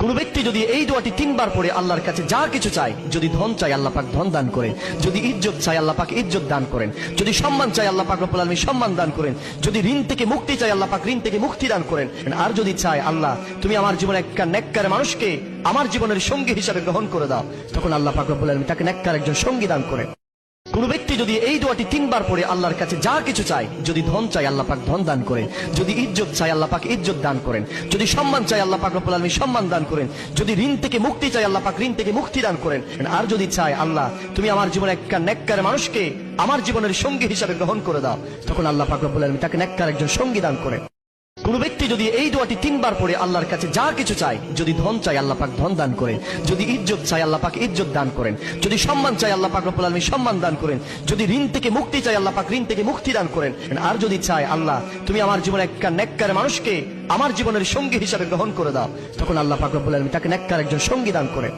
কোন ব্যক্তি যদি এই দোয়াটি 3 বার পড়ে আল্লাহর কাছে যা কিছু চায়, যদি ধন চাই আল্লাহ পাক ধন দান করেন, যদি ইজ্জত চাই আল্লাহ পাক ইজ্জত দান করেন, যদি সম্মান চাই আল্লাহ পাক রব্বুল আলামিন সম্মান দান করেন, যদি ঋণ থেকে মুক্তি চাই আল্লাহ পাক ঋণ থেকে মুক্তি দান করেন, আর যদি চাই আল্লাহ তুমি আমার জীবনে একটা নেককার মানুষকে আমার জীবনের সঙ্গী হিসাবে গ্রহণ করে দাও, তখন আল্লাহ পাক রব্বুল আলামিন তাকে নেককার একজন সঙ্গী দান করেন। কোন ব্যক্তি যদি এই দোয়াটি 3 বার পড়ে আল্লাহর কাছে যা কিছু চায়, যদি ধন চাই আল্লাহ পাক ধন দান করেন, যদি ইজ্জত চাই আল্লাহ পাক ইজ্জত দান করেন, যদি সম্মান চাই আল্লাহ পাক রব্বুল আলামিন সম্মান দান করেন, যদি ঋণ থেকে মুক্তি চাই আল্লাহ পাক ঋণ থেকে মুক্তি দান করেন, আর যদি চাই আল্লাহ তুমি আমার জীবনে একটা নেককার মানুষকে আমার জীবনের সঙ্গী হিসাবে গ্রহণ করে দাও, তখন আল্লাহ পাক রব্বুল আলামিন তাকে নেককার একজন সঙ্গী দান করেন। কোন ব্যক্তি যদি এই দোয়াটি 3 বার পড়ে আল্লাহর কাছে যা কিছু চায়, যদি ধন চাই আল্লাহ পাক ধন দান করেন, যদি ইজ্জত চাই আল্লাহ পাক ইজ্জত দান করেন, যদি সম্মান চাই আল্লাহ পাক রব্বুল আলামিন সম্মান দান করেন, যদি ঋণ থেকে মুক্তি চাই আল্লাহ পাক ঋণ থেকে মুক্তি দান করেন, আর যদি চাই আল্লাহ তুমি আমার জীবনে একটা নেককার মানুষকে আমার জীবনের সঙ্গী হিসাবে গ্রহণ করে দাও, তখন আল্লাহ পাক রব্বুল আলামিন তাকে নেককার একজন সঙ্গী দান করেন।